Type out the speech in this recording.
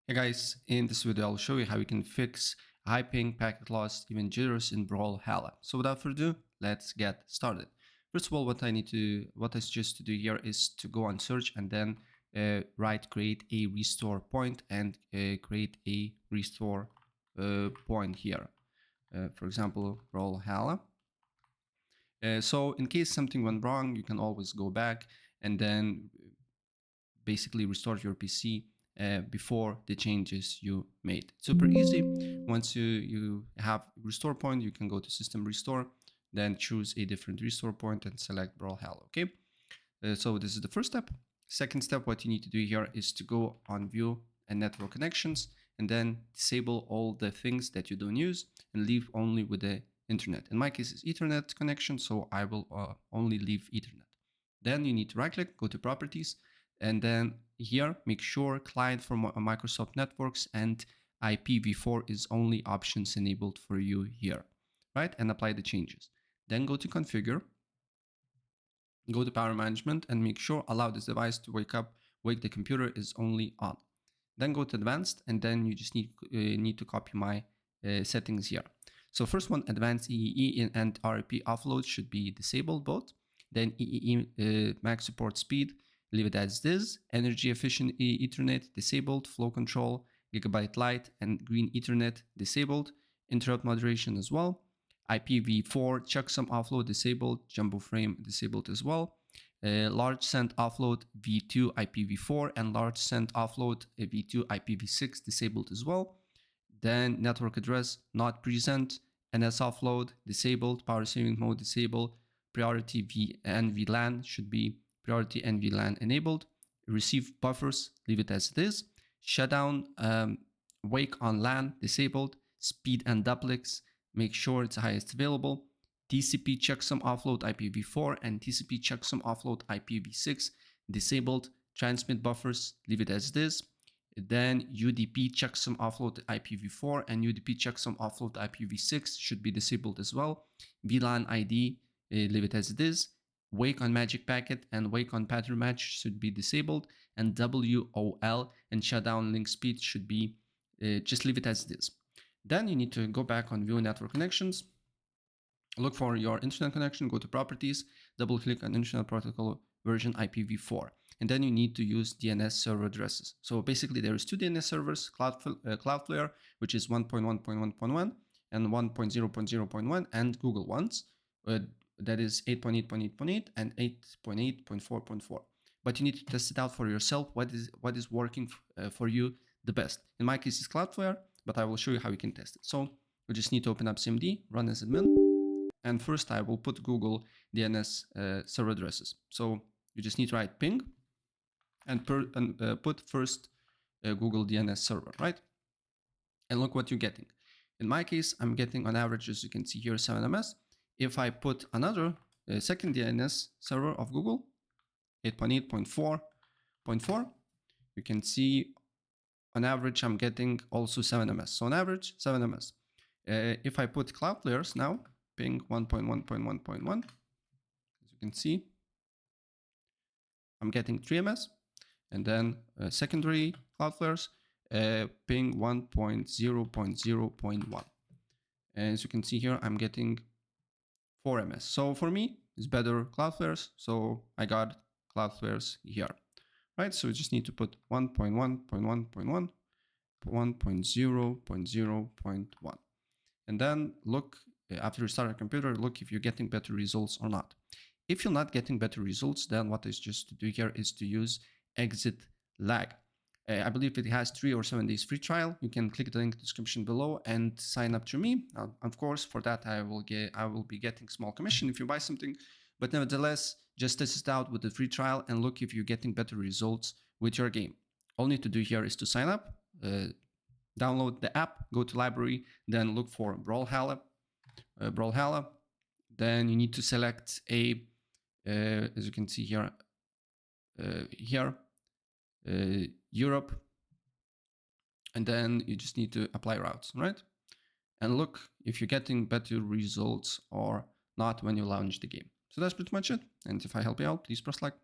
Hey guys, in this video I'll show you how you can fix high ping, packet loss, even jitters in Brawlhalla. So without further ado, let's get started. First of all, what I suggest to do here is to go on search and then create a restore point and create a restore point here. For example, Brawlhalla. So in case something went wrong, you can always go back and then basically restore your PC before the changes you made. Super easy. Once you have restore point, you can go to system restore, then choose a different restore point and select Brawlhalla. Okay, so this is the first step. Second step, what you need to do here is to go on view and network connections and then disable all the things that you don't use and leave only with the internet. In my case, it's Ethernet connection, so I will only leave Ethernet. Then you need to right click, go to properties, and then here make sure client for Microsoft Networks and IPv4 is only options enabled for you here, right? And apply the changes. Then go to configure, go to power management and make sure allow this device to wake the computer is only on. Then go to advanced and then you just need to copy my settings here. So first one, advanced EEE and RP offload should be disabled both. Then EEE max support speed, leave it as this. Energy efficient Ethernet disabled. Flow control, gigabyte light and green Ethernet disabled. Interrupt moderation as well. IPv4 checksum offload disabled. Jumbo frame disabled as well. Large send offload v2 IPv4 and large send offload v2 IPv6 disabled as well. Then network address not present. NS offload disabled. Power saving mode disabled. Priority V and VLAN should be priority and VLAN enabled. Receive buffers, leave it as it is. Shutdown, wake on LAN disabled. Speed and duplex, make sure it's highest available. TCP checksum offload IPv4 and TCP checksum offload IPv6 disabled. Transmit buffers, leave it as it is. Then UDP checksum offload IPv4 and UDP checksum offload IPv6 should be disabled as well. VLAN ID, leave it as it is. Wake on magic packet and wake on pattern match should be disabled, and WOL and shutdown link speed should be just leave it as it is. Then you need to go back on view network connections, look for your internet connection, go to properties, double click on internet protocol version IPv4, and then you need to use DNS server addresses. So basically there's two DNS servers, Cloudflare, which is 1.1.1.1 and 1.0.0.1, and Google ones. That is 8.8.8.8 and 8.8.4.4. But you need to test it out for yourself. What is working for you the best? In my case, it's Cloudflare, but I will show you how you can test it. So we just need to open up CMD, run as admin, and first I will put Google DNS server addresses. So you just need to write ping and put first Google DNS server, right? And look what you're getting. In my case, I'm getting on average, as you can see here, 7 MS. If I put another second DNS server of Google, 8.8.4.4, you can see on average I'm getting also 7 MS. So on average, 7 MS. If I put Cloudflare's now, ping 1.1.1.1, as you can see, I'm getting 3 MS. And then secondary Cloudflare's, ping 1.0.0.1. And as you can see here, I'm getting 4 MS. So for me, it's better Cloudflare's. So I got Cloudflare's here, right? So we just need to put 1.1.1.1, 1.0.0.1. And then look, after you start a computer, look if you're getting better results or not. If you're not getting better results, then what is just to do here is to use exit lag. I believe it has 3 or 7 days free trial. You can click the link in the description below and sign up to me. Of course, for that I will be getting small commission if you buy something. But nevertheless, just test it out with the free trial and look if you're getting better results with your game. All you need to do here is to sign up, download the app, go to library, then look for Brawlhalla. Then you need to select a, as you can see here, Europe, and then you just need to apply routes, right? And look if you're getting better results or not when you launch the game. So that's pretty much it. And if I help you out, please press like.